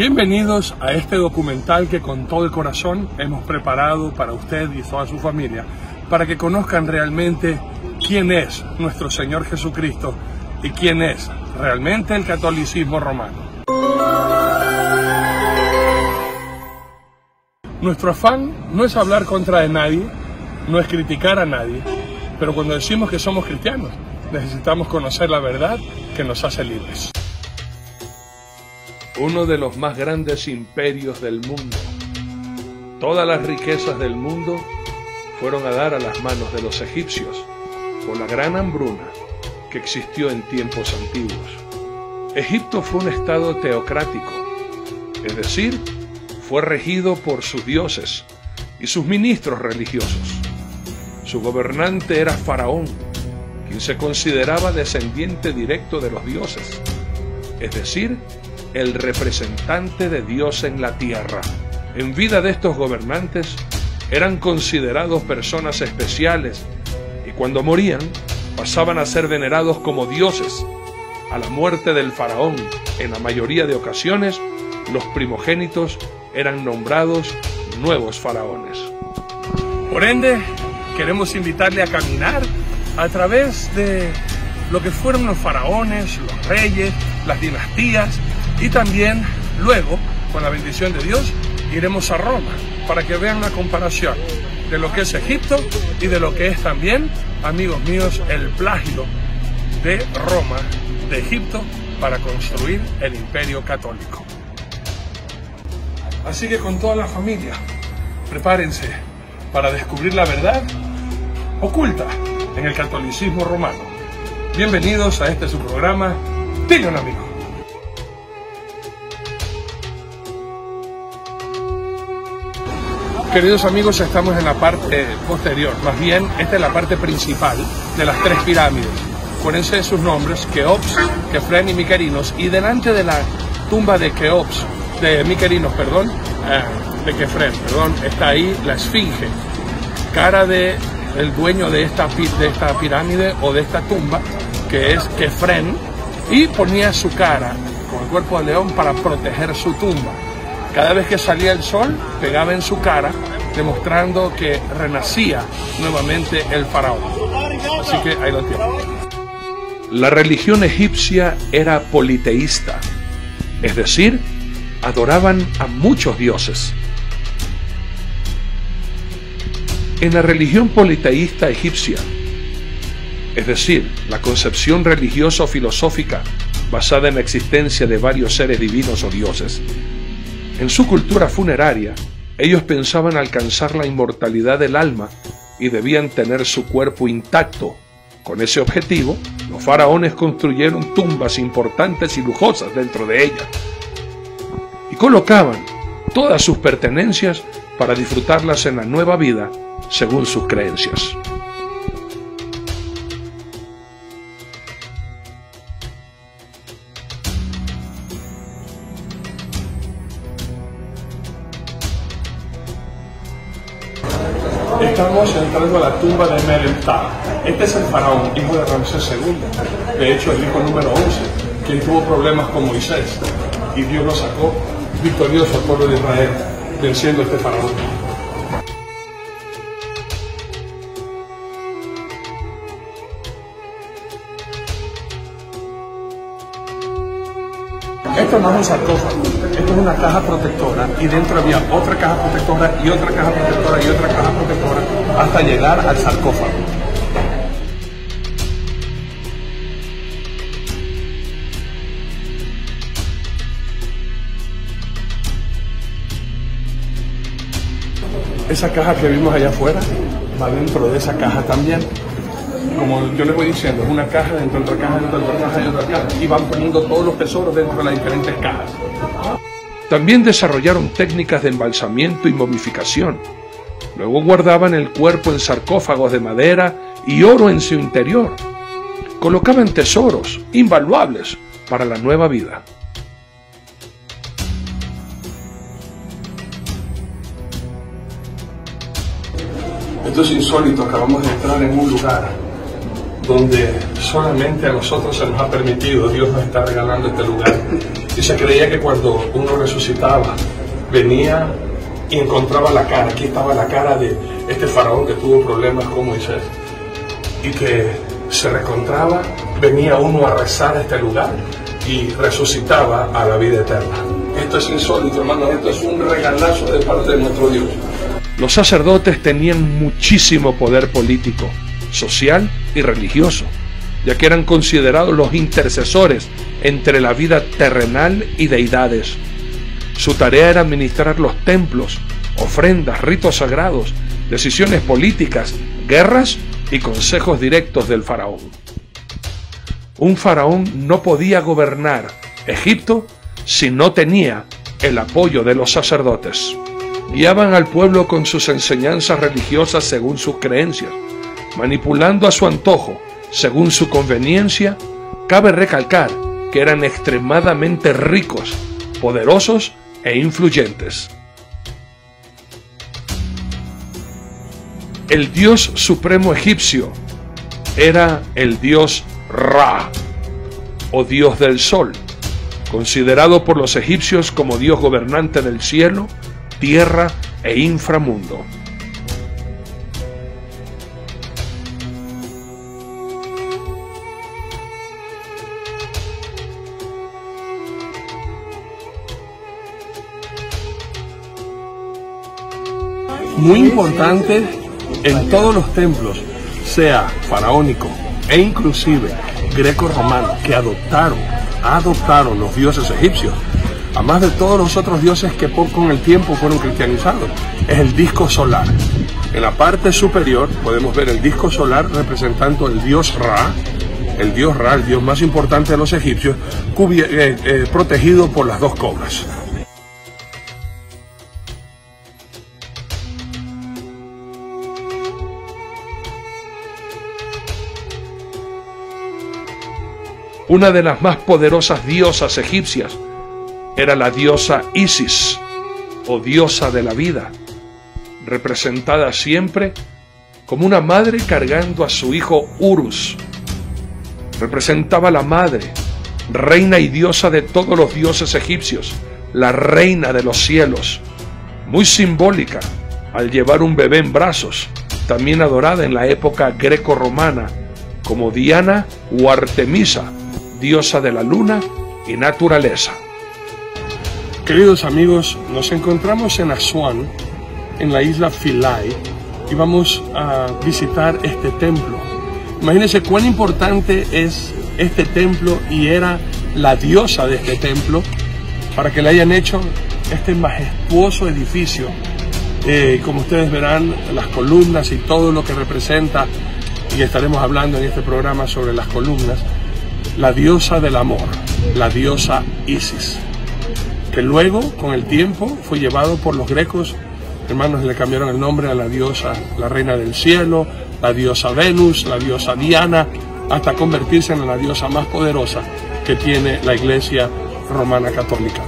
Bienvenidos a este documental que con todo el corazón hemos preparado para usted y toda su familia, para que conozcan realmente quién es nuestro Señor Jesucristo y quién es realmente el catolicismo romano. Nuestro afán no es hablar contra de nadie, no es criticar a nadie, pero cuando decimos que somos cristianos, necesitamos conocer la verdad que nos hace libres. Uno de los más grandes imperios del mundo. Todas las riquezas del mundo fueron a dar a las manos de los egipcios por la gran hambruna que existió en tiempos antiguos. Egipto fue un estado teocrático, es decir, fue regido por sus dioses y sus ministros religiosos. Su gobernante era Faraón, quien se consideraba descendiente directo de los dioses, es decir, el representante de Dios en la tierra. En vida de estos gobernantes eran considerados personas especiales y cuando morían pasaban a ser venerados como dioses. A la muerte del faraón, en la mayoría de ocasiones, los primogénitos eran nombrados nuevos faraones. Por ende, queremos invitarle a caminar a través de lo que fueron los faraones, los reyes, las dinastías, y también luego, con la bendición de Dios, iremos a Roma para que vean la comparación de lo que es Egipto y de lo que es también, amigos míos, el plagio de Roma, de Egipto, para construir el imperio católico. Así que con toda la familia, prepárense para descubrir la verdad oculta en el catolicismo romano. Bienvenidos a este su programa, Dile a un amigo. Queridos amigos, estamos en la parte posterior, más bien esta es la parte principal de las tres pirámides. Acuérdense de sus nombres, Keops, Kefren y Mykerinos, y delante de la tumba de Keops, de Mykerinos, de Kefren, está ahí la esfinge, cara de el dueño de esta pirámide o de esta tumba, que es Kefren, y ponía su cara con el cuerpo de león para proteger su tumba. Cada vez que salía el sol, pegaba en su cara, demostrando que renacía nuevamente el faraón. Así que ahí lo tienen. La religión egipcia era politeísta, es decir, adoraban a muchos dioses. En la religión politeísta egipcia, es decir, la concepción religiosa o filosófica basada en la existencia de varios seres divinos o dioses, en su cultura funeraria, ellos pensaban alcanzar la inmortalidad del alma y debían tener su cuerpo intacto. Con ese objetivo, los faraones construyeron tumbas importantes y lujosas dentro de ellas y colocaban todas sus pertenencias para disfrutarlas en la nueva vida según sus creencias. Estamos entrando a la tumba de Meneptah. Este es el faraón, hijo de Ramsés II. De hecho, el hijo número 11, quien tuvo problemas con Moisés. Y Dios lo sacó victorioso al pueblo de Israel, venciendo a este faraón. Esto no es un sarcófago, esto es una caja protectora y dentro había otra caja protectora y otra caja protectora y otra caja protectora hasta llegar al sarcófago. Esa caja que vimos allá afuera va dentro de esa caja también. Como yo les voy diciendo, es una caja dentro de otra caja, dentro de otra caja, dentro de otra caja, y van poniendo todos los tesoros dentro de las diferentes cajas. También desarrollaron técnicas de embalsamiento y momificación. Luego guardaban el cuerpo en sarcófagos de madera y oro en su interior. Colocaban tesoros invaluables para la nueva vida. Esto es insólito, acabamos de entrar en un lugar donde solamente a nosotros se nos ha permitido, Dios nos está regalando este lugar, y se creía que cuando uno resucitaba, venía y encontraba la cara. Aquí estaba la cara de este faraón que tuvo problemas con Moisés, y que se reencontraba, venía uno a rezar a este lugar y resucitaba a la vida eterna. Esto es insólito, hermanos, esto es un regalazo de parte de nuestro Dios. Los sacerdotes tenían muchísimo poder político, social y religioso, ya que eran considerados los intercesores entre la vida terrenal y deidades. Su tarea era administrar los templos, ofrendas, ritos sagrados, decisiones políticas, guerras y consejos directos del faraón. Un faraón no podía gobernar Egipto si no tenía el apoyo de los sacerdotes. Guiaban al pueblo con sus enseñanzas religiosas según sus creencias, manipulando a su antojo según su conveniencia. Cabe recalcar que eran extremadamente ricos, poderosos e influyentes. El dios supremo egipcio era el dios Ra, o dios del sol, considerado por los egipcios como dios gobernante del cielo, tierra e inframundo. Muy importante en todos los templos, sea faraónico e inclusive greco-romano, que adoptaron los dioses egipcios, además de todos los otros dioses que con el tiempo fueron cristianizados, es el disco solar. En la parte superior podemos ver el disco solar representando el dios Ra, el dios más importante de los egipcios, protegido por las dos cobras. Una de las más poderosas diosas egipcias era la diosa Isis, o diosa de la vida, representada siempre como una madre cargando a su hijo Urus. Representaba a la madre, reina y diosa de todos los dioses egipcios, la reina de los cielos, muy simbólica al llevar un bebé en brazos, también adorada en la época greco-romana como Diana o Artemisa, diosa de la luna y naturaleza. Queridos amigos, nos encontramos en Asuán, en la isla Philae, y vamos a visitar este templo. Imagínense cuán importante es este templo, y era la diosa de este templo, para que le hayan hecho este majestuoso edificio. Como ustedes verán, las columnas y todo lo que representa, y estaremos hablando en este programa sobre las columnas, la diosa del amor, la diosa Isis, que luego, con el tiempo, fue llevado por los grecos. Hermanos, le cambiaron el nombre a la diosa, la reina del cielo, la diosa Venus, la diosa Diana, hasta convertirse en la diosa más poderosa que tiene la Iglesia Romana Católica.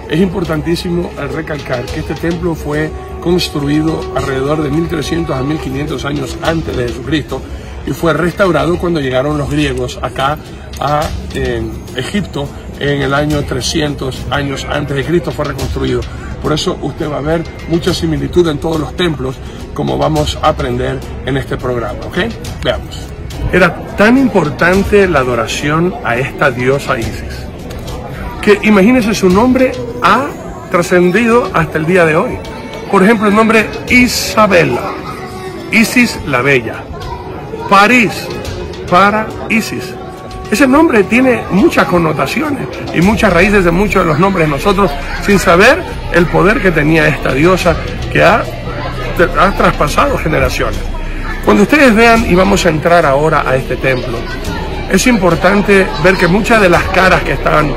Es importantísimo recalcar que este templo fue construido alrededor de 1300 a 1500 años antes de Jesucristo, y fue restaurado cuando llegaron los griegos acá a Egipto en el año 300 años antes de Cristo. Fue reconstruido. Por eso usted va a ver mucha similitud en todos los templos, como vamos a aprender en este programa, ¿ok? Veamos. Era tan importante la adoración a esta diosa Isis, que imagínense, su nombre ha trascendido hasta el día de hoy. Por ejemplo, el nombre Isabela, Isis la Bella, París, para Isis. Ese nombre tiene muchas connotaciones y muchas raíces de muchos de los nombres de nosotros, sin saber el poder que tenía esta diosa, que ha traspasado generaciones. Cuando ustedes vean, y vamos a entrar ahora a este templo, es importante ver que muchas de las caras que están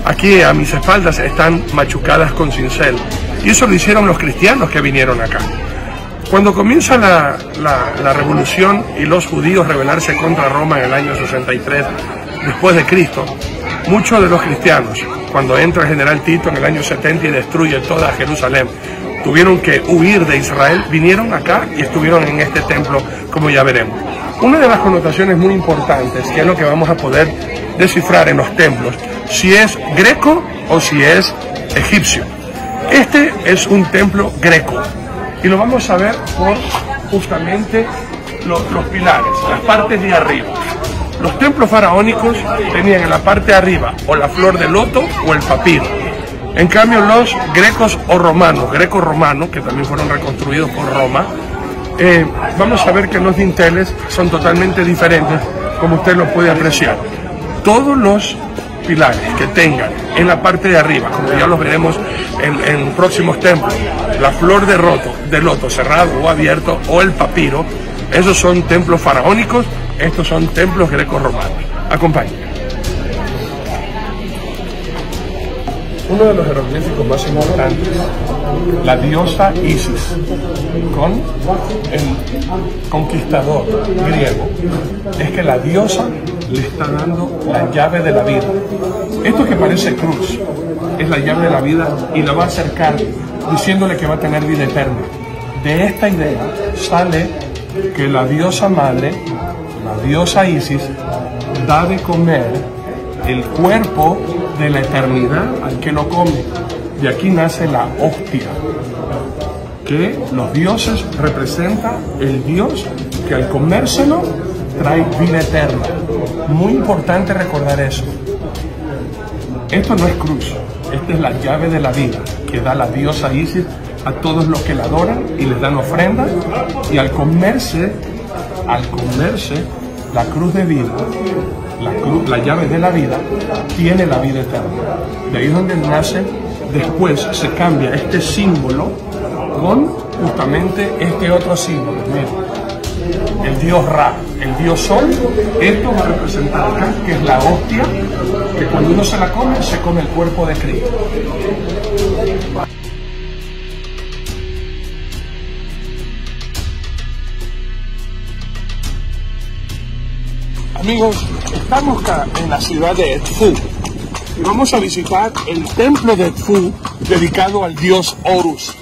aquí a mis espaldas están machucadas con cincel, y eso lo hicieron los cristianos que vinieron acá. Cuando comienza la revolución y los judíos rebelarse contra Roma en el año 63 después de Cristo, muchos de los cristianos, cuando entra el general Tito en el año 70 y destruye toda Jerusalén, tuvieron que huir de Israel, vinieron acá y estuvieron en este templo, como ya veremos. Una de las connotaciones muy importantes, que es lo que vamos a poder descifrar en los templos, si es greco o si es egipcio. Este es un templo greco y lo vamos a ver por justamente los pilares, las partes de arriba. Los templos faraónicos tenían en la parte de arriba o la flor de loto o el papiro. En cambio los grecos o romanos, greco-romanos, que también fueron reconstruidos por Roma, vamos a ver que los dinteles son totalmente diferentes, como usted lo puede apreciar. Todos los pilares que tengan en la parte de arriba, como ya los veremos en próximos templos, la flor de loto cerrado o abierto o el papiro, esos son templos faraónicos, estos son templos greco-romanos. Acompáñenme. Uno de los jeroglíficos más importantes, la diosa Isis, con el conquistador griego, es que la diosa le está dando la llave de la vida. Esto que parece cruz es la llave de la vida y la va a acercar diciéndole que va a tener vida eterna. De esta idea sale que la diosa madre, la diosa Isis, da de comer el cuerpo de la eternidad al que lo come. De aquí nace la hostia, que los dioses representan el dios que al comérselo trae vida eterna. Muy importante recordar eso. Esto no es cruz, esta es la llave de la vida que da la diosa Isis a todos los que la adoran y les dan ofrendas, y al comerse la cruz de vida, la llave de la vida, tiene la vida eterna. De ahí es donde nace, después se cambia este símbolo con justamente este otro símbolo. Miren, el dios Ra, el dios Sol, esto va a representar acá, que es la hostia, que cuando uno se la come, se come el cuerpo de Cristo. Amigos, estamos acá en la ciudad de Edfu y vamos a visitar el templo de Edfu dedicado al dios Horus.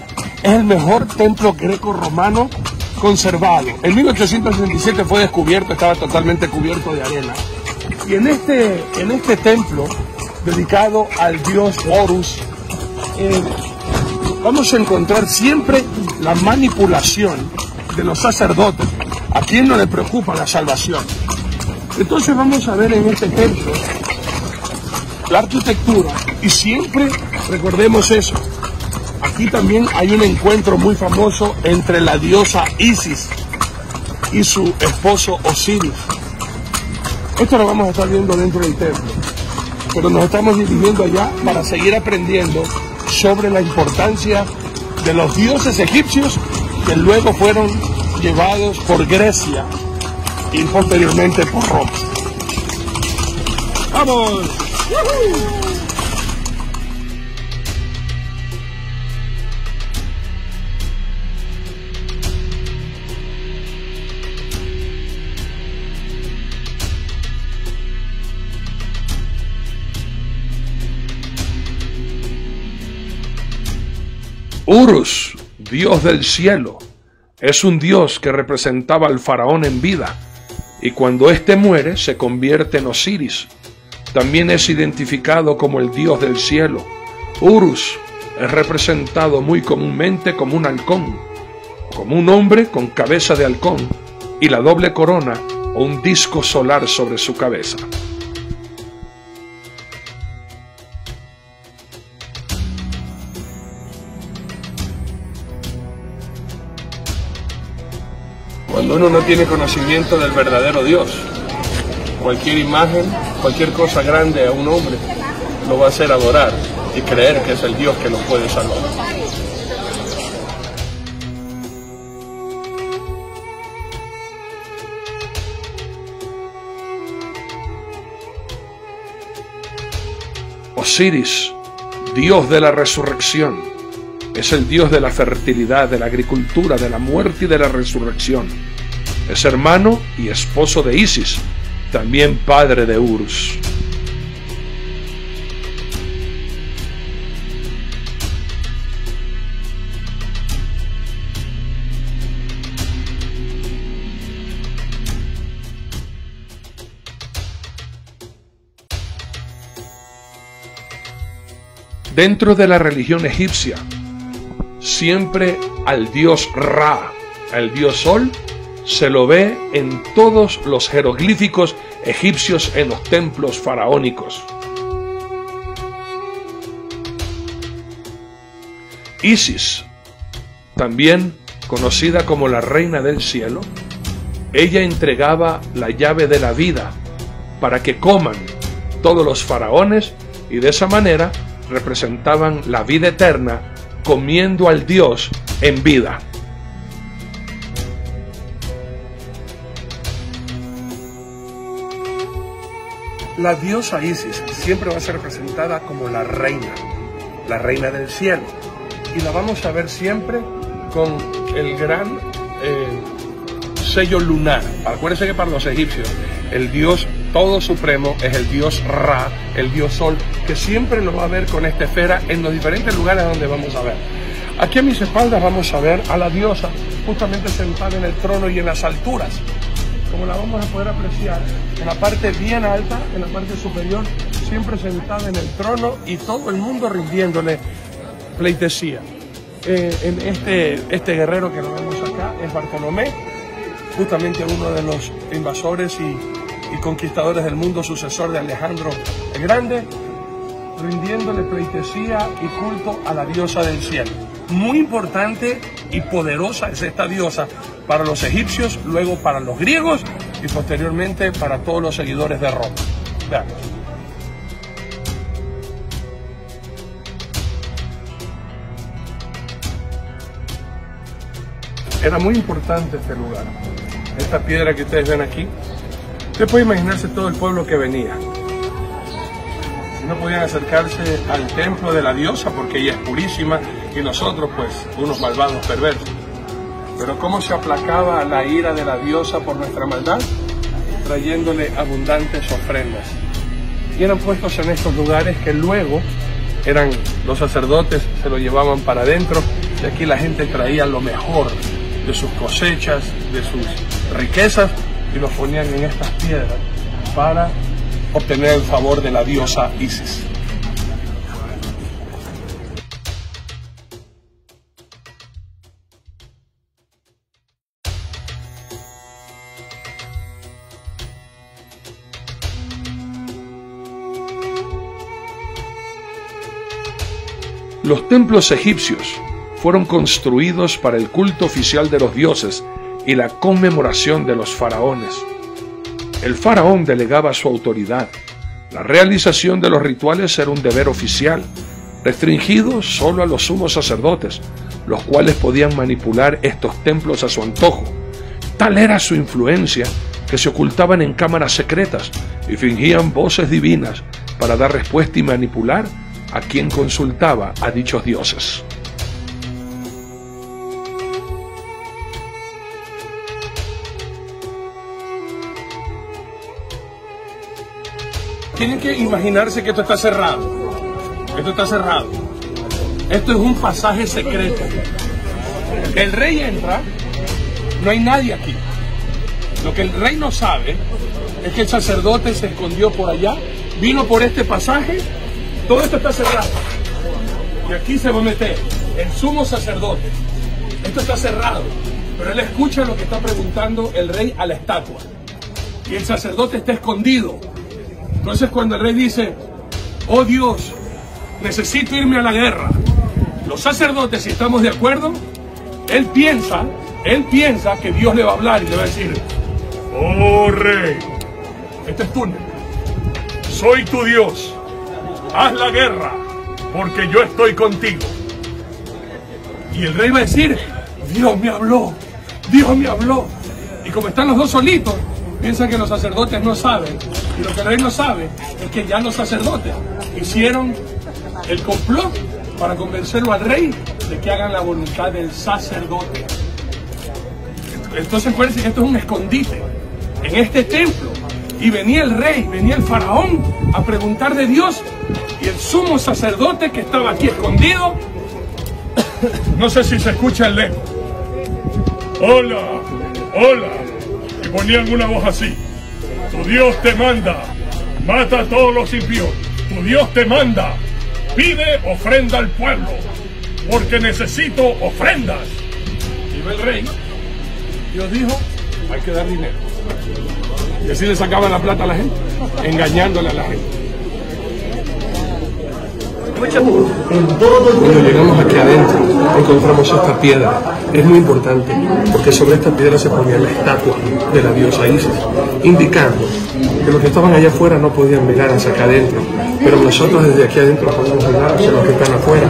Es el mejor templo greco-romano conservado. En 1867 fue descubierto, estaba totalmente cubierto de arena. Y en este templo dedicado al dios Horus, vamos a encontrar siempre la manipulación de los sacerdotes, a quien no le preocupa la salvación. Entonces vamos a ver en este templo la arquitectura y siempre recordemos eso. Aquí también hay un encuentro muy famoso entre la diosa Isis y su esposo Osiris. Esto lo vamos a estar viendo dentro del templo, pero nos estamos dirigiendo allá para seguir aprendiendo sobre la importancia de los dioses egipcios que luego fueron llevados por Grecia y posteriormente por Roma. ¡Vamos! ¡Woohoo! Horus, dios del cielo, es un dios que representaba al faraón en vida, y cuando éste muere se convierte en Osiris. También es identificado como el dios del cielo. Horus es representado muy comúnmente como un halcón, como un hombre con cabeza de halcón y la doble corona o un disco solar sobre su cabeza. Cuando uno no tiene conocimiento del verdadero Dios, cualquier imagen, cualquier cosa grande a un hombre lo va a hacer adorar y creer que es el Dios que lo puede salvar. Osiris, dios de la resurrección, es el dios de la fertilidad, de la agricultura, de la muerte y de la resurrección. Es hermano y esposo de Isis, también padre de Horus. Dentro de la religión egipcia, siempre al dios Ra, al dios Sol, se lo ve en todos los jeroglíficos egipcios en los templos faraónicos. Isis, también conocida como la reina del cielo, ella entregaba la llave de la vida para que coman todos los faraones y de esa manera representaban la vida eterna comiendo al dios en vida. La diosa Isis siempre va a ser representada como la reina del cielo. Y la vamos a ver siempre con el gran sello lunar. Acuérdense que para los egipcios el dios todo supremo es el dios Ra, el dios Sol, que siempre lo va a ver con esta esfera en los diferentes lugares donde vamos a ver. Aquí a mis espaldas vamos a ver a la diosa justamente sentada en el trono y en las alturas, como la vamos a poder apreciar en la parte bien alta, en la parte superior, siempre sentada en el trono y todo el mundo rindiéndole pleitesía. En este guerrero que lo vemos acá es Bartolomé, justamente uno de los invasores y conquistadores del mundo, sucesor de Alejandro el Grande, rindiéndole pleitesía y culto a la diosa del cielo. Muy importante y poderosa es esta diosa para los egipcios, luego para los griegos y posteriormente para todos los seguidores de Roma. Veamos. Era muy importante este lugar. Esta piedra que ustedes ven aquí, usted puede imaginarse todo el pueblo que venía. No podían acercarse al templo de la diosa porque ella es purísima y nosotros pues unos malvados perversos. Pero ¿cómo se aplacaba la ira de la diosa por nuestra maldad? Trayéndole abundantes ofrendas. Y eran puestos en estos lugares que luego eran los sacerdotes, se lo llevaban para adentro y aquí la gente traía lo mejor de sus cosechas, de sus riquezas y los ponían en estas piedras para obtener el favor de la diosa Isis. Los templos egipcios fueron construidos para el culto oficial de los dioses y la conmemoración de los faraones. El faraón delegaba su autoridad. La realización de los rituales era un deber oficial, restringido solo a los sumos sacerdotes, los cuales podían manipular estos templos a su antojo. Tal era su influencia que se ocultaban en cámaras secretas y fingían voces divinas para dar respuesta y manipular a quien consultaba a dichos dioses. Tienen que imaginarse que esto está cerrado. Esto está cerrado. Esto es un pasaje secreto. El rey entra, no hay nadie aquí. Lo que el rey no sabe es que el sacerdote se escondió por allá, vino por este pasaje, todo esto está cerrado. Y aquí se va a meter el sumo sacerdote. Esto está cerrado, pero él escucha lo que está preguntando el rey a la estatua. Y el sacerdote está escondido. Entonces cuando el rey dice, oh Dios, necesito irme a la guerra, los sacerdotes, si estamos de acuerdo, él piensa que Dios le va a hablar y le va a decir, oh rey, este es túnel, soy tu Dios, haz la guerra, porque yo estoy contigo. Y el rey va a decir, Dios me habló, Dios me habló. Y como están los dos solitos, piensan que los sacerdotes no saben. Y lo que el rey no sabe es que ya los sacerdotes hicieron el complot para convencerlo al rey de que hagan la voluntad del sacerdote. Entonces acuérdense que esto es un escondite en este templo. Y venía el rey, venía el faraón a preguntar de Dios. Y el sumo sacerdote que estaba aquí escondido, no sé si se escucha el eco. Hola, hola. Y ponían una voz así. Tu Dios te manda, mata a todos los impíos. Tu Dios te manda, pide ofrenda al pueblo, porque necesito ofrendas. Iba el rey, Dios dijo, hay que dar dinero. Y así le sacaban la plata a la gente, engañándole a la gente. Cuando llegamos aquí adentro, encontramos esta piedra. Es muy importante, porque sobre esta piedra se ponía la estatua de la diosa Isis, indicando que los que estaban allá afuera no podían mirar hacia acá adentro, pero nosotros desde aquí adentro podemos mirar hacia los que están afuera,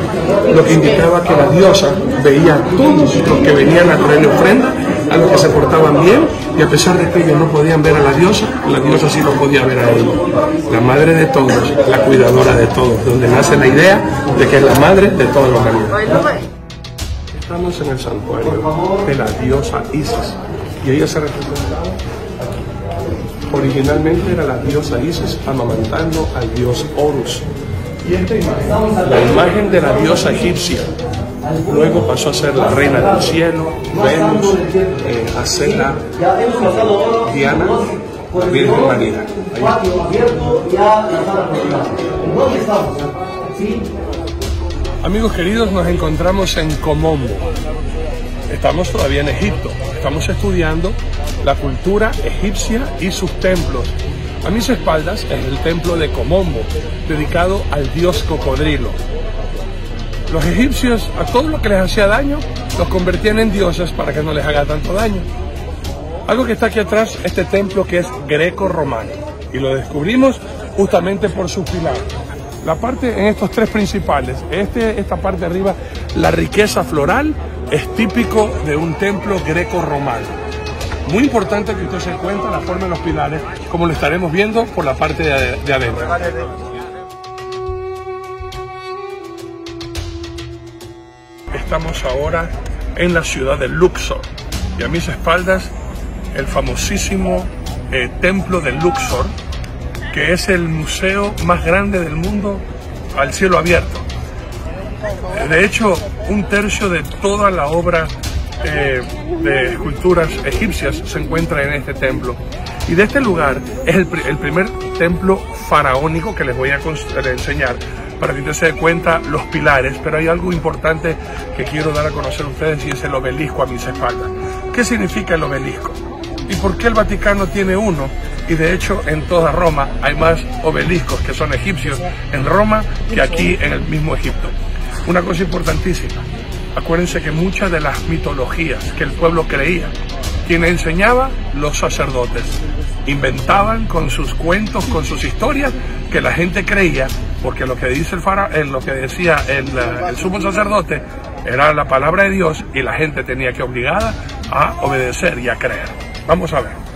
lo que indicaba que la diosa veía a todos los que venían a traerle ofrenda, a los que se portaban bien, y a pesar de que ellos no podían ver a la diosa sí los podía ver a ellos. La madre de todos, la cuidadora de todos, donde nace la idea de que es la madre de toda la humanidad. Estamos en el santuario de la diosa Isis, y ella se representaba aquí. Originalmente era la diosa Isis amamantando al dios Horus. Y esta imagen, la imagen de la diosa egipcia, luego pasó a ser la reina del cielo, Venus, a ser la Diana, la Virgen María. Amigos queridos, nos encontramos en Komombo. Estamos todavía en Egipto. Estamos estudiando la cultura egipcia y sus templos. A mis espaldas es el templo de Komombo, dedicado al dios cocodrilo. Los egipcios, a todo lo que les hacía daño, los convertían en dioses para que no les haga tanto daño. Algo que está aquí atrás, este templo que es greco-romano, y lo descubrimos justamente por sus pilares. La parte en estos tres principales, esta parte de arriba, la riqueza floral, es típico de un templo greco-romano. Muy importante que usted se dé cuenta la forma de los pilares, como lo estaremos viendo por la parte de adentro. Estamos ahora en la ciudad de Luxor, y a mis espaldas el famosísimo templo de Luxor, que es el museo más grande del mundo al cielo abierto. De hecho, un tercio de toda la obra de esculturas egipcias se encuentra en este templo. Y de este lugar es el primer templo faraónico que les voy a enseñar, para que ustedes se den cuenta los pilares, pero hay algo importante que quiero dar a conocer a ustedes, y es el obelisco a mis espaldas. ¿Qué significa el obelisco? ¿Y por qué el Vaticano tiene uno? Y de hecho en toda Roma hay más obeliscos que son egipcios en Roma que aquí en el mismo Egipto. Una cosa importantísima, acuérdense que muchas de las mitologías que el pueblo creía, quien enseñaba, los sacerdotes. Inventaban con sus cuentos, con sus historias, que la gente creía, porque lo que dice lo que decía el sumo sacerdote era la palabra de Dios, y la gente tenía que obligada a obedecer y a creer. Vamos a ver.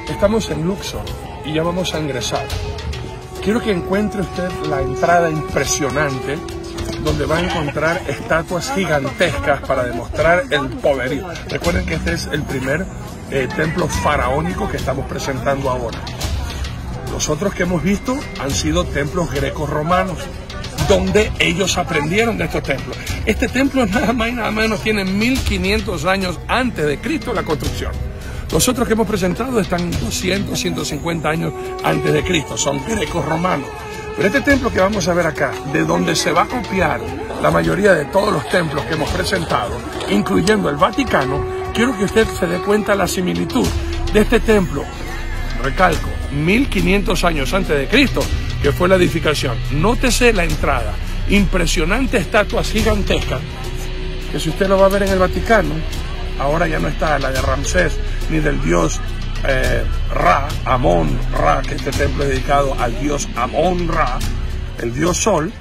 Estamos en Luxor y ya vamos a ingresar. Quiero que encuentre usted la entrada impresionante, donde va a encontrar estatuas gigantescas para demostrar el poderío. Recuerden que este es el primer templo faraónico que estamos presentando ahora. Los otros que hemos visto han sido templos greco-romanos, donde ellos aprendieron de estos templos. Este templo nada más y nada menos tiene 1500 años antes de Cristo la construcción. Los otros que hemos presentado están 200, 150 años antes de Cristo, son greco-romanos. Pero este templo que vamos a ver acá, de donde se va a copiar la mayoría de todos los templos que hemos presentado, incluyendo el Vaticano, quiero que usted se dé cuenta la similitud de este templo. Recalco, 1500 años antes de Cristo, que fue la edificación. Nótese la entrada, impresionantes estatuas gigantescas, que si usted lo va a ver en el Vaticano, ahora ya no está la de Ramsés, ni del dios Ra, Amón Ra, que este templo es dedicado al dios Amón Ra, el dios Sol,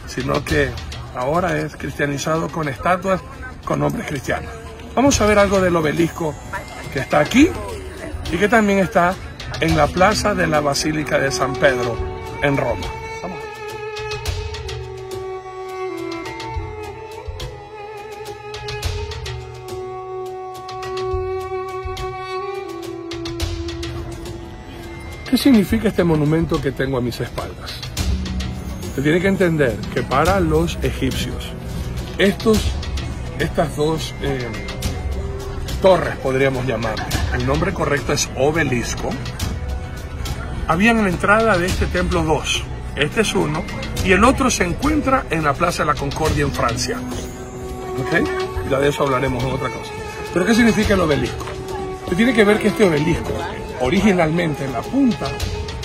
sino que ahora es cristianizado con estatuas con nombres cristianos. Vamos a ver algo del obelisco que está aquí y que también está en la plaza de la Basílica de San Pedro en Roma. Vamos. ¿Qué significa este monumento que tengo a mis espaldas? Se tiene que entender que para los egipcios, estas dos torres, podríamos llamar, el nombre correcto es obelisco, habían en la entrada de este templo dos. Este es uno y el otro se encuentra en la Plaza de la Concordia en Francia. ¿Ok? Ya de eso hablaremos en otra cosa. ¿Pero qué significa el obelisco? Tiene que ver que este obelisco, originalmente en la punta,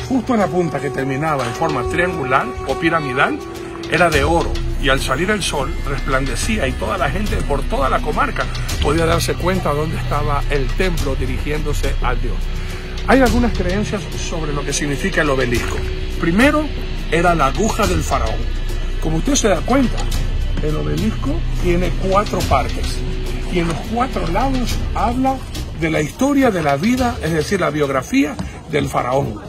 justo en la punta que terminaba en forma triangular o piramidal, era de oro. Y al salir el sol resplandecía y toda la gente por toda la comarca podía darse cuenta dónde estaba el templo dirigiéndose al Dios. Hay algunas creencias sobre lo que significa el obelisco. Primero, era la aguja del faraón. Como usted se da cuenta, el obelisco tiene 4 partes y en los 4 lados habla de la historia de la vida, es decir, la biografía del faraón.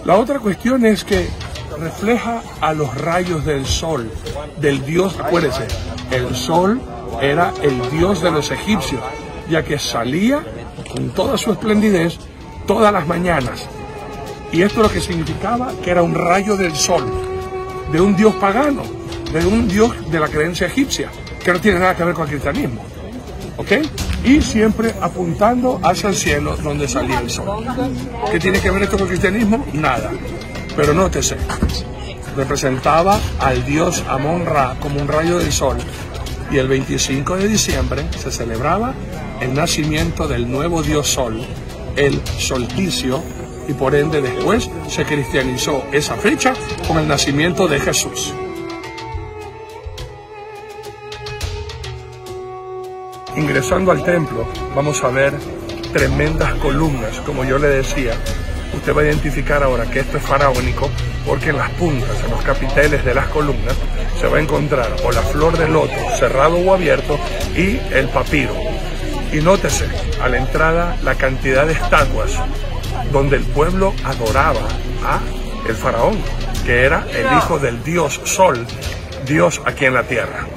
La otra cuestión es que refleja a los rayos del sol, del dios. Acuérdense, el sol era el dios de los egipcios, ya que salía con toda su esplendidez todas las mañanas. Y esto lo que significaba que era un rayo del sol, de un dios pagano, de un dios de la creencia egipcia, que no tiene nada que ver con el cristianismo. ¿Ok? Y siempre apuntando hacia el cielo donde salía el sol. ¿Qué tiene que ver esto con el cristianismo? Nada. Pero nótese, representaba al dios Amón-Ra como un rayo del sol. Y el 25 de diciembre se celebraba el nacimiento del nuevo dios sol, el solsticio, y por ende después se cristianizó esa fecha con el nacimiento de Jesús. Ingresando al templo vamos a ver tremendas columnas, como yo le decía. Usted va a identificar ahora que esto es faraónico porque en las puntas, en los capiteles de las columnas, se va a encontrar o la flor de loto cerrado o abierto y el papiro. Y nótese a la entrada la cantidad de estatuas donde el pueblo adoraba a el faraón, que era el hijo del dios Sol, Dios aquí en la tierra.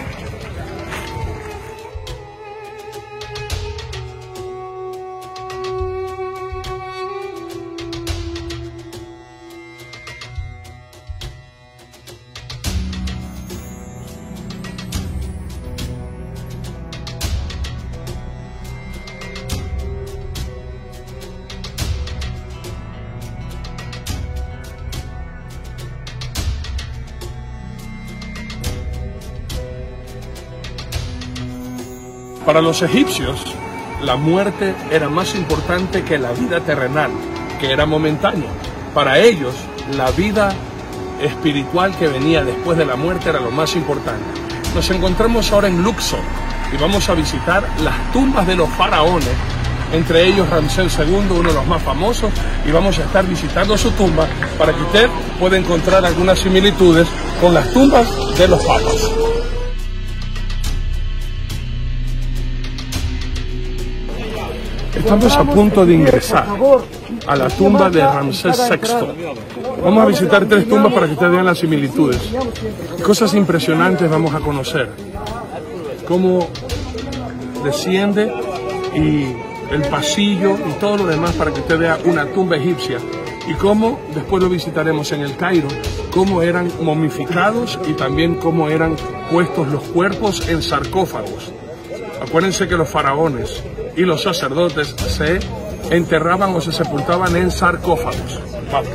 Para los egipcios, la muerte era más importante que la vida terrenal, que era momentánea. Para ellos, la vida espiritual que venía después de la muerte era lo más importante. Nos encontramos ahora en Luxor y vamos a visitar las tumbas de los faraones, entre ellos Ramsés II, uno de los más famosos, y vamos a estar visitando su tumba para que usted pueda encontrar algunas similitudes con las tumbas de los papas. Estamos a punto de ingresar a la tumba de Ramsés VI. Vamos a visitar 3 tumbas para que ustedes vean las similitudes. Cosas impresionantes vamos a conocer. Cómo desciende y el pasillo y todo lo demás para que usted vea una tumba egipcia. Y cómo, después lo visitaremos en el Cairo, cómo eran momificados y también cómo eran puestos los cuerpos en sarcófagos. Acuérdense que los faraones y los sacerdotes se enterraban o se sepultaban en sarcófagos. Vamos.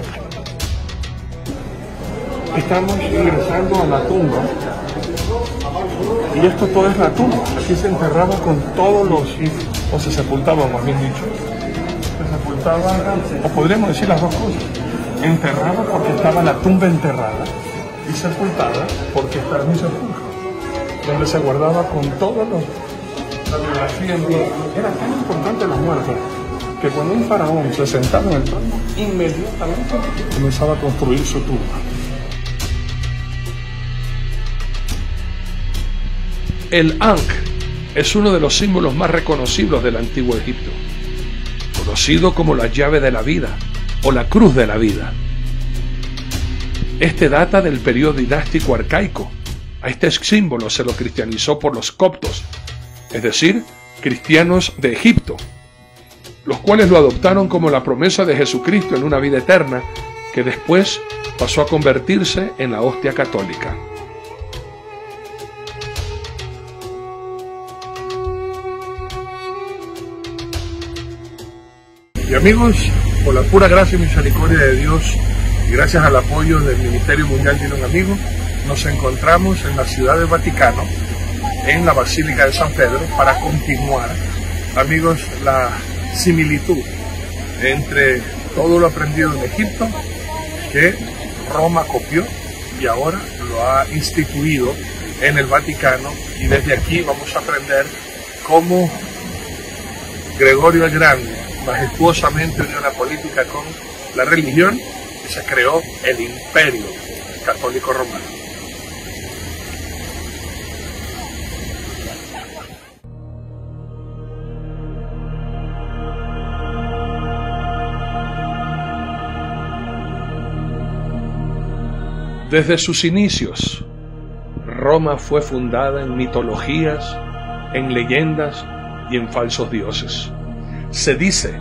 Estamos ingresando a la tumba y esto todo es la tumba. Aquí se enterraba con todos los, o se sepultaban, más bien dicho. Se sepultaban, o podríamos decir las dos cosas. Enterrada porque estaba la tumba enterrada y sepultada porque estaba en un sepulcro, donde se guardaba con todos los... La biografía en vida. Era tan importante la muerte que cuando un faraón se sentaba en el trono, inmediatamente comenzaba a construir su tumba. El Ankh es uno de los símbolos más reconocibles del antiguo Egipto, conocido como la llave de la vida o la cruz de la vida. Este data del periodo dinástico arcaico. A este símbolo se lo cristianizó por los coptos, es decir, cristianos de Egipto, los cuales lo adoptaron como la promesa de Jesucristo en una vida eterna, que después pasó a convertirse en la hostia católica. Y amigos, por la pura gracia y misericordia de Dios y gracias al apoyo del Ministerio Mundial de un Amigo, nos encontramos en la Ciudad del Vaticano, en la Basílica de San Pedro, para continuar, amigos, la similitud entre todo lo aprendido en Egipto, que Roma copió y ahora lo ha instituido en el Vaticano, y desde aquí vamos a aprender cómo Gregorio el Grande majestuosamente unió la política con la religión y se creó el Imperio Católico Romano. Desde sus inicios, Roma fue fundada en mitologías, en leyendas y en falsos dioses. Se dice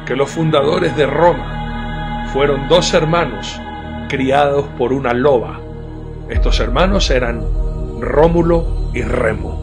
que los fundadores de Roma fueron dos hermanos criados por una loba. Estos hermanos eran Rómulo y Remo.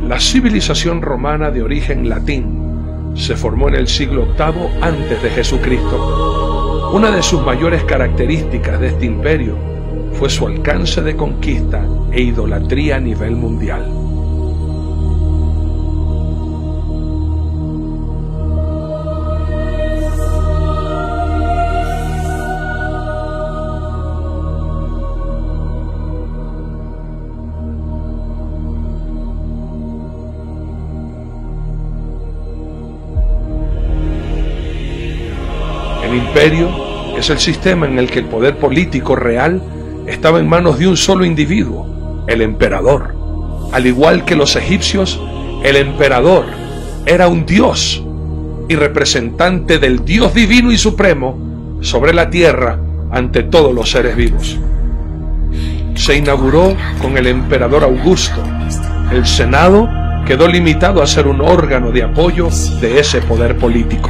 La civilización romana de origen latín se formó en el siglo VIII antes de Jesucristo. Una de sus mayores características de este imperio fue su alcance de conquista e idolatría a nivel mundial. El imperio es el sistema en el que el poder político real estaba en manos de un solo individuo, el emperador. Al igual que los egipcios, el emperador era un dios y representante del Dios divino y supremo sobre la tierra ante todos los seres vivos. Se inauguró con el emperador Augusto. El Senado quedó limitado a ser un órgano de apoyo de ese poder político.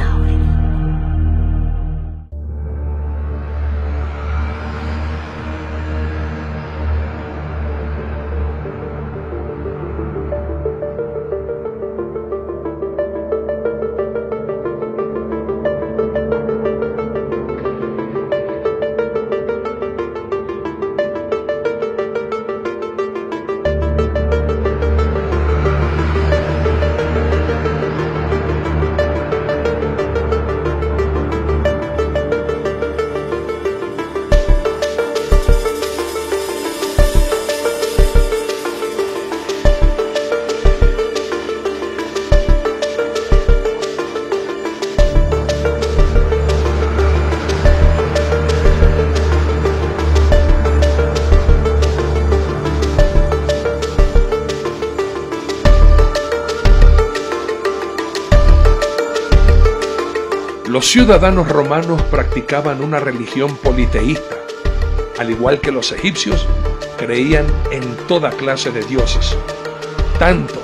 Los ciudadanos romanos practicaban una religión politeísta. Al igual que los egipcios, creían en toda clase de dioses, tanto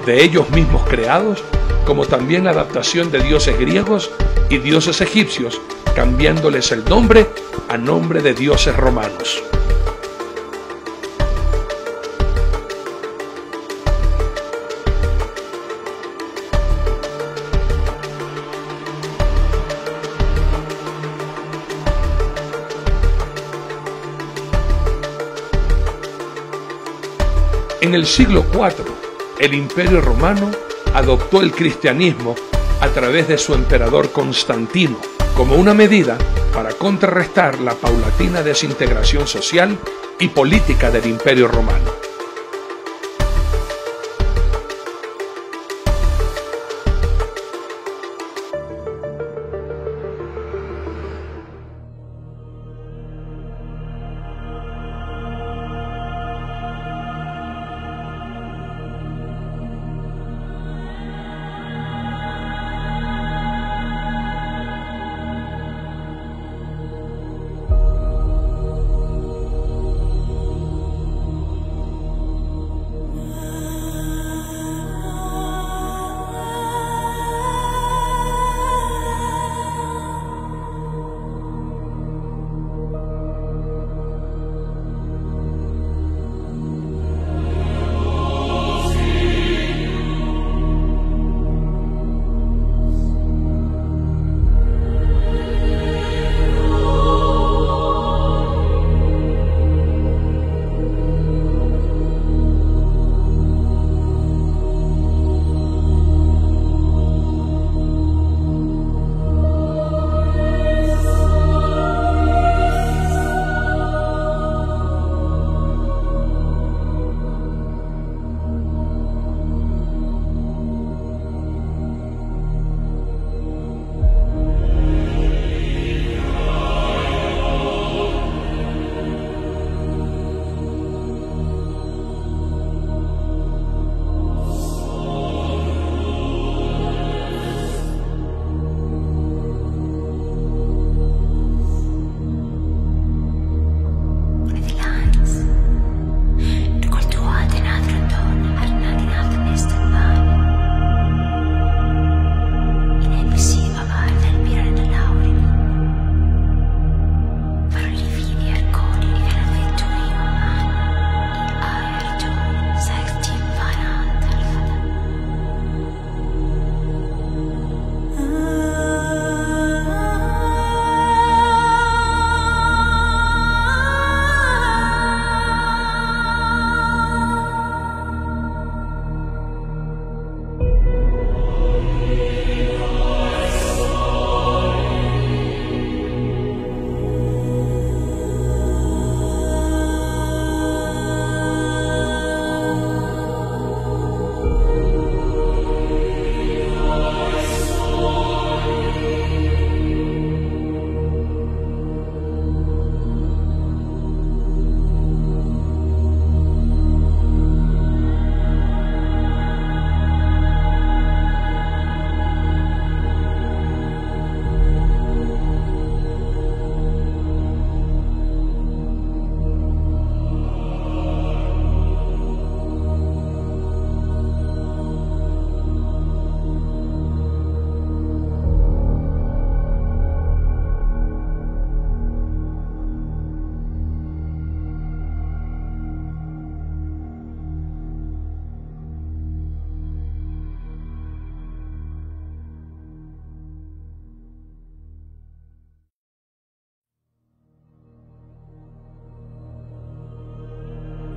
de ellos mismos creados, como también la adaptación de dioses griegos y dioses egipcios, cambiándoles el nombre a nombre de dioses romanos. En el siglo IV, el Imperio Romano adoptó el cristianismo a través de su emperador Constantino, como una medida para contrarrestar la paulatina desintegración social y política del Imperio Romano.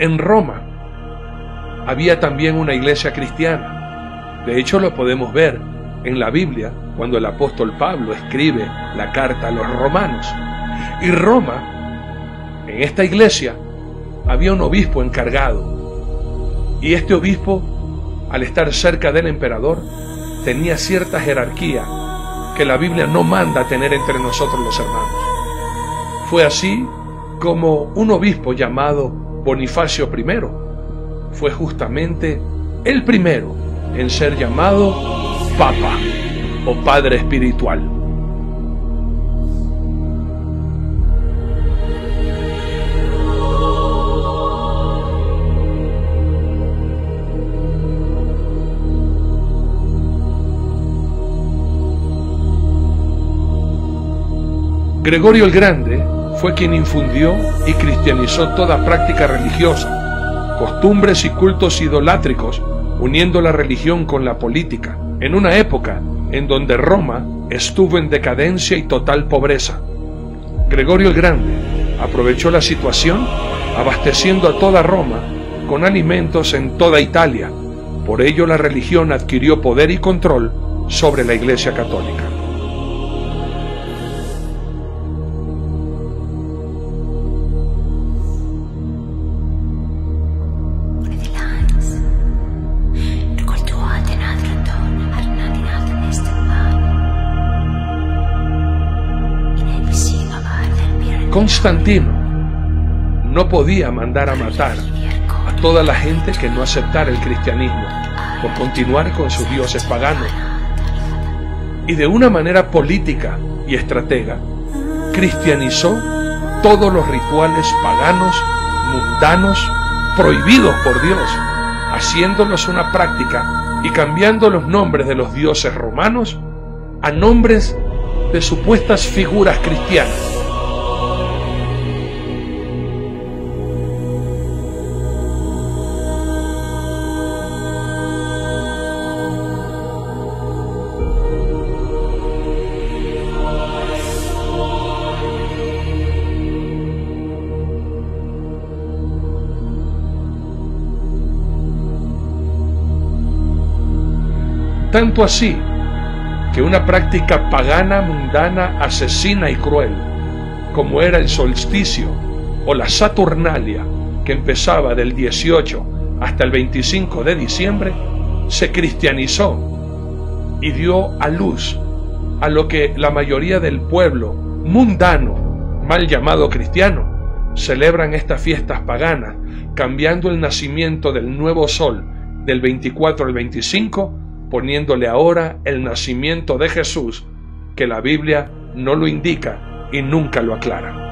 En Roma había también una iglesia cristiana. De hecho, lo podemos ver en la Biblia cuando el apóstol Pablo escribe la carta a los romanos. Y Roma, en esta iglesia, había un obispo encargado. Y este obispo, al estar cerca del emperador, tenía cierta jerarquía que la Biblia no manda tener entre nosotros los hermanos. Fue así como un obispo llamado Bonifacio I fue justamente el primero en ser llamado Papa o Padre Espiritual. Gregorio el Grande fue quien infundió y cristianizó toda práctica religiosa, costumbres y cultos idolátricos, uniendo la religión con la política, en una época en donde Roma estuvo en decadencia y total pobreza. Gregorio el Grande aprovechó la situación abasteciendo a toda Roma con alimentos en toda Italia. Por ello la religión adquirió poder y control sobre la Iglesia Católica. Constantino no podía mandar a matar a toda la gente que no aceptara el cristianismo por continuar con sus dioses paganos. Y de una manera política y estratega, cristianizó todos los rituales paganos, mundanos, prohibidos por Dios, haciéndolos una práctica y cambiando los nombres de los dioses romanos a nombres de supuestas figuras cristianas. Tanto así que una práctica pagana, mundana, asesina y cruel, como era el solsticio o la Saturnalia, que empezaba del 18 hasta el 25 de diciembre, se cristianizó y dio a luz a lo que la mayoría del pueblo mundano, mal llamado cristiano, celebran estas fiestas paganas, cambiando el nacimiento del nuevo sol del 24 al 25, poniéndole ahora el nacimiento de Jesús, que la Biblia no lo indica y nunca lo aclara.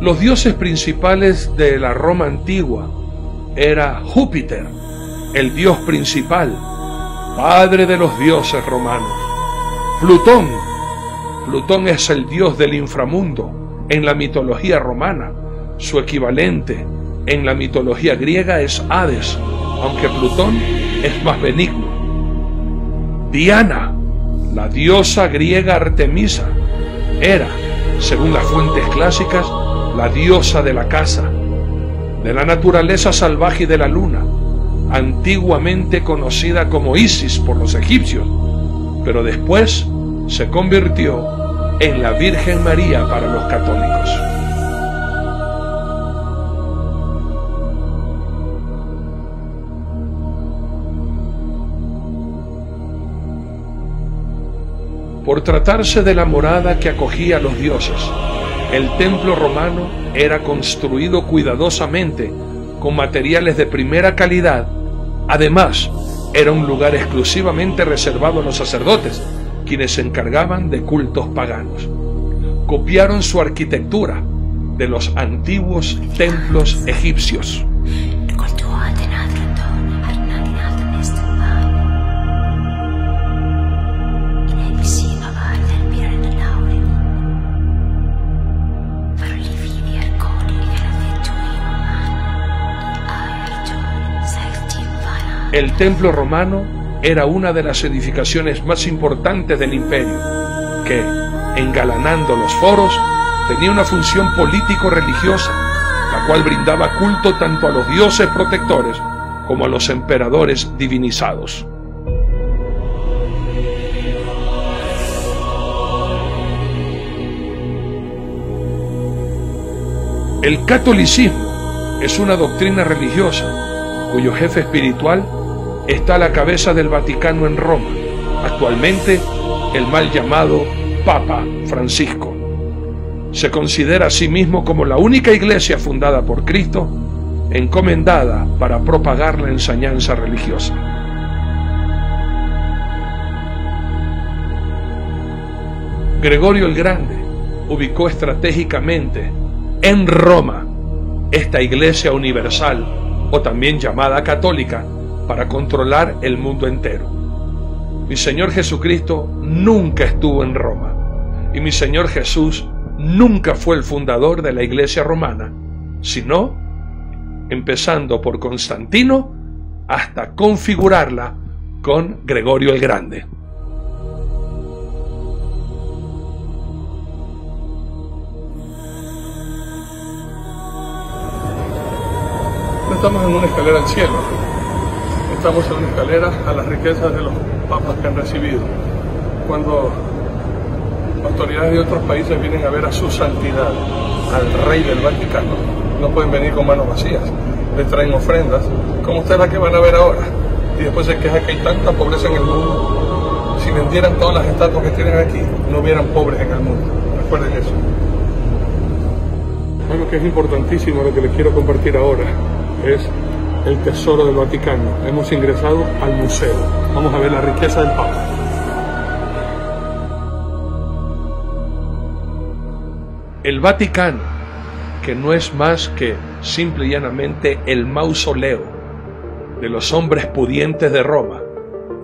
Los dioses principales de la Roma antigua era Júpiter, el dios principal, padre de los dioses romanos. Plutón es el dios del inframundo en la mitología romana. Su equivalente en la mitología griega es Hades, aunque Plutón es más benigno. Diana, la diosa griega Artemisa, era, según las fuentes clásicas, la diosa de la caza, de la naturaleza salvaje y de la luna, antiguamente conocida como Isis por los egipcios, pero después se convirtió en la Virgen María para los católicos. Por tratarse de la morada que acogía a los dioses, el templo romano era construido cuidadosamente con materiales de primera calidad. Además, era un lugar exclusivamente reservado a los sacerdotes, quienes se encargaban de cultos paganos. Copiaron su arquitectura de los antiguos templos egipcios. El templo romano era una de las edificaciones más importantes del imperio, que, engalanando los foros, tenía una función político-religiosa, la cual brindaba culto tanto a los dioses protectores como a los emperadores divinizados. El catolicismo es una doctrina religiosa cuyo jefe espiritual está a la cabeza del Vaticano en Roma, actualmente el mal llamado Papa Francisco. Se considera a sí mismo como la única iglesia fundada por Cristo, encomendada para propagar la enseñanza religiosa. Gregorio el Grande ubicó estratégicamente en Roma esta iglesia universal, o también llamada católica, para controlar el mundo entero. Mi Señor Jesucristo nunca estuvo en Roma, y mi Señor Jesús nunca fue el fundador de la iglesia romana, sino empezando por Constantino hasta configurarla con Gregorio el Grande. No estamos en una escalera al cielo, estamos en una escalera a las riquezas de los papas que han recibido. Cuando autoridades de otros países vienen a ver a su santidad, al rey del Vaticano, no pueden venir con manos vacías, le traen ofrendas, como ustedes la que van a ver ahora, y después se queja que hay tanta pobreza en el mundo. Si vendieran todas las estatuas que tienen aquí, no hubieran pobres en el mundo. Recuerden eso. Algo que es importantísimo, lo que les quiero compartir ahora, es el tesoro del Vaticano. Hemos ingresado al museo. Vamos a ver la riqueza del Papa. El Vaticano, que no es más que simple y llanamente el mausoleo de los hombres pudientes de Roma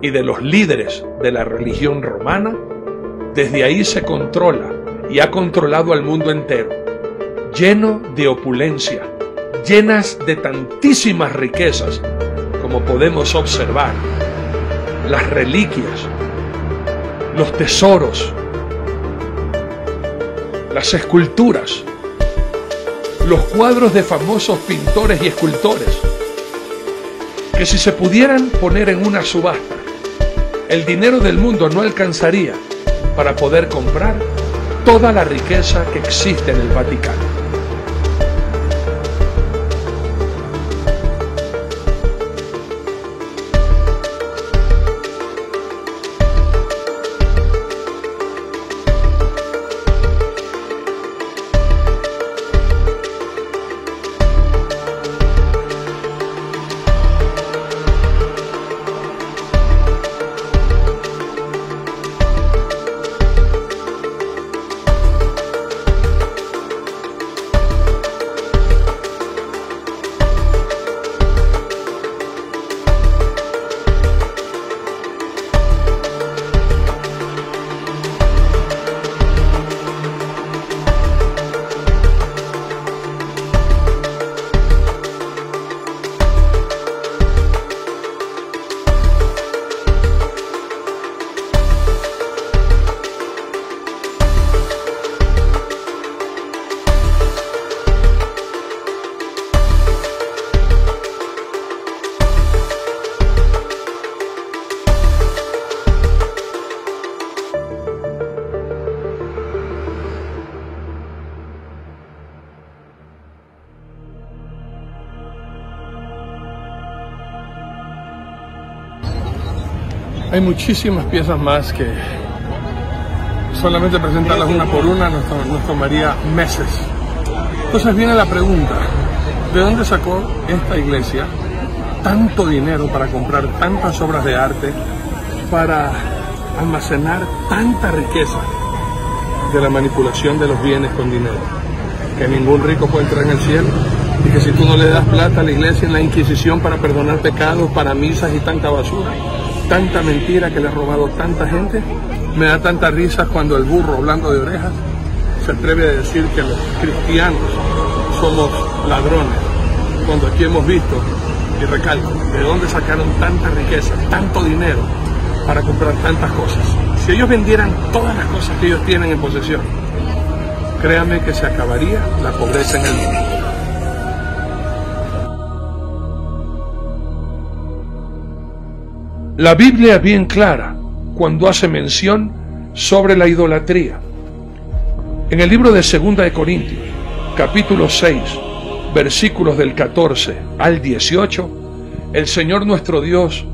y de los líderes de la religión romana, desde ahí se controla y ha controlado al mundo entero, lleno de opulencia, llenas de tantísimas riquezas, como podemos observar, las reliquias, los tesoros, las esculturas, los cuadros de famosos pintores y escultores, que si se pudieran poner en una subasta, el dinero del mundo no alcanzaría para poder comprar toda la riqueza que existe en el Vaticano. Hay muchísimas piezas más que solamente presentarlas una por una nos tomaría meses. Entonces viene la pregunta, ¿de dónde sacó esta iglesia tanto dinero para comprar tantas obras de arte, para almacenar tanta riqueza de la manipulación de los bienes con dinero? Que ningún rico puede entrar en el cielo, y que si tú no le das plata a la iglesia en la Inquisición para perdonar pecados, para misas y tanta basura, tanta mentira que le ha robado tanta gente. Me da tanta risa cuando el burro, hablando de orejas, se atreve a decir que los cristianos somos ladrones, cuando aquí hemos visto Y recalco, ¿de dónde sacaron tanta riqueza, tanto dinero para comprar tantas cosas? Si ellos vendieran todas las cosas que ellos tienen en posesión, créanme que se acabaría la pobreza en el mundo. La Biblia es bien clara cuando hace mención sobre la idolatría. En el libro de 2 de Corintios, capítulo 6, versículos del 14 al 18, el Señor nuestro Dios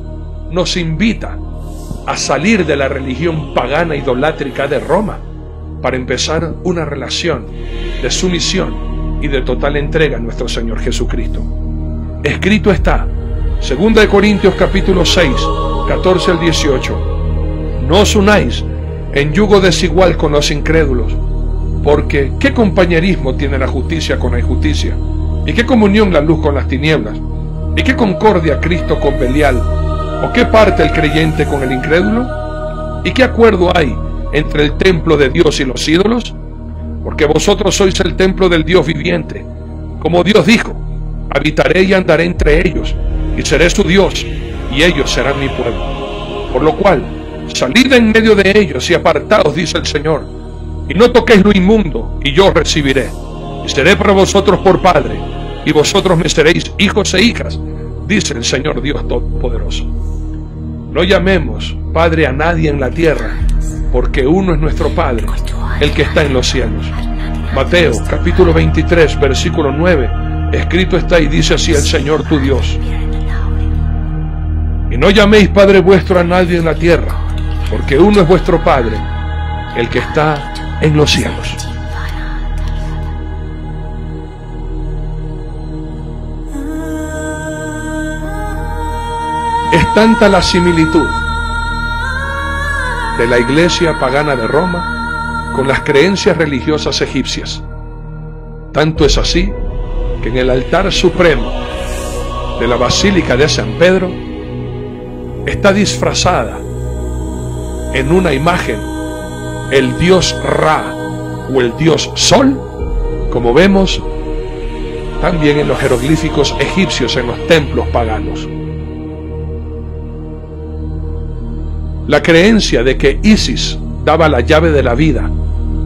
nos invita a salir de la religión pagana idolátrica de Roma para empezar una relación de sumisión y de total entrega a nuestro Señor Jesucristo. Escrito está, 2 de Corintios capítulo 6, 14 al 18, no os unáis en yugo desigual con los incrédulos, porque ¿qué compañerismo tiene la justicia con la injusticia? ¿Y qué comunión la luz con las tinieblas? ¿Y qué concordia Cristo con Belial? ¿O qué parte el creyente con el incrédulo? ¿Y qué acuerdo hay entre el templo de Dios y los ídolos? Porque vosotros sois el templo del Dios viviente. Como Dios dijo, habitaré y andaré entre ellos, y seré su Dios, y ellos serán mi pueblo. Por lo cual, salid en medio de ellos y apartaos, dice el Señor, y no toquéis lo inmundo, y yo os recibiré, y seré para vosotros por Padre, y vosotros me seréis hijos e hijas, dice el Señor Dios Todopoderoso. No llamemos Padre a nadie en la tierra, porque uno es nuestro Padre, el que está en los cielos. Mateo capítulo 23, versículo 9, escrito está y dice así el Señor tu Dios. Y no llaméis Padre vuestro a nadie en la tierra, porque uno es vuestro Padre, el que está en los cielos. Es tanta la similitud de la iglesia pagana de Roma con las creencias religiosas egipcias. Tanto es así que en el altar supremo de la Basílica de San Pedro está disfrazada en una imagen el dios Ra o el dios Sol, como vemos también en los jeroglíficos egipcios en los templos paganos. La creencia de que Isis daba la llave de la vida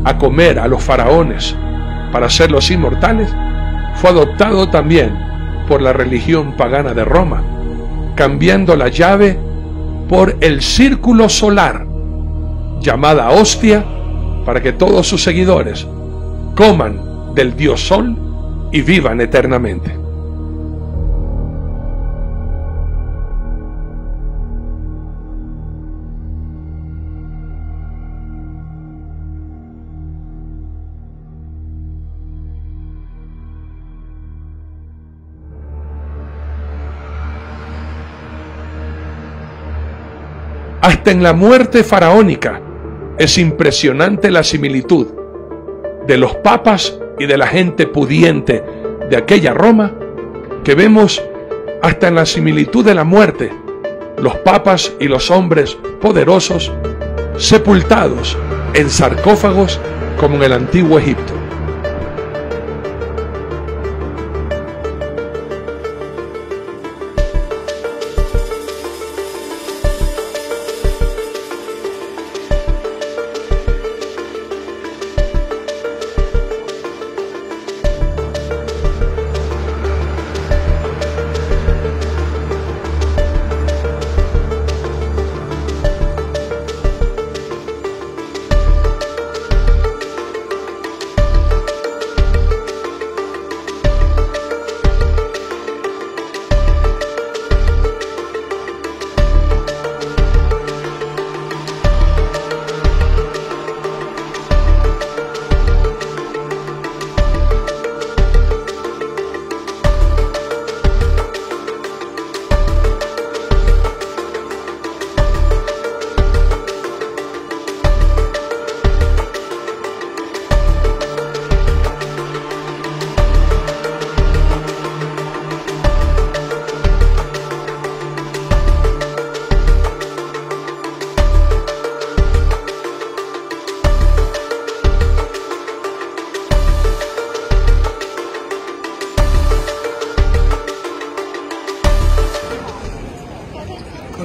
a comer a los faraones para hacerlos inmortales fue adoptado también por la religión pagana de Roma, cambiando la llave por el círculo solar, llamada hostia, para que todos sus seguidores coman del dios Sol y vivan eternamente. Hasta en la muerte faraónica es impresionante la similitud de los papas y de la gente pudiente de aquella Roma, que vemos hasta en la similitud de la muerte, los papas y los hombres poderosos sepultados en sarcófagos como en el antiguo Egipto.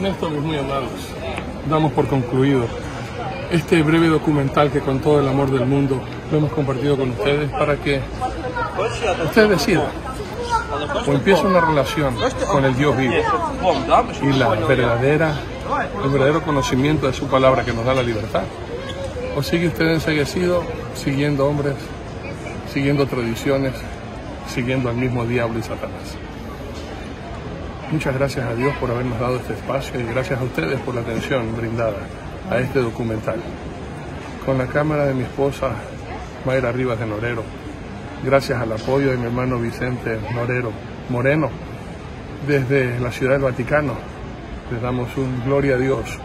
con esto, mis muy amados, damos por concluido este breve documental que con todo el amor del mundo lo hemos compartido con ustedes para que ustedes decidan o empiecen una relación con el Dios vivo y el verdadero conocimiento de su palabra que nos da la libertad, o sigue usted enceguecido siguiendo hombres, siguiendo tradiciones, siguiendo al mismo diablo y Satanás. Muchas gracias a Dios por habernos dado este espacio y gracias a ustedes por la atención brindada a este documental. Con la cámara de mi esposa Mayra Rivas de Norero, gracias al apoyo de mi hermano Vicente Moreno, desde la Ciudad del Vaticano, les damos un gloria a Dios.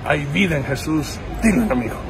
Hay vida en Jesús. Dile, amigo.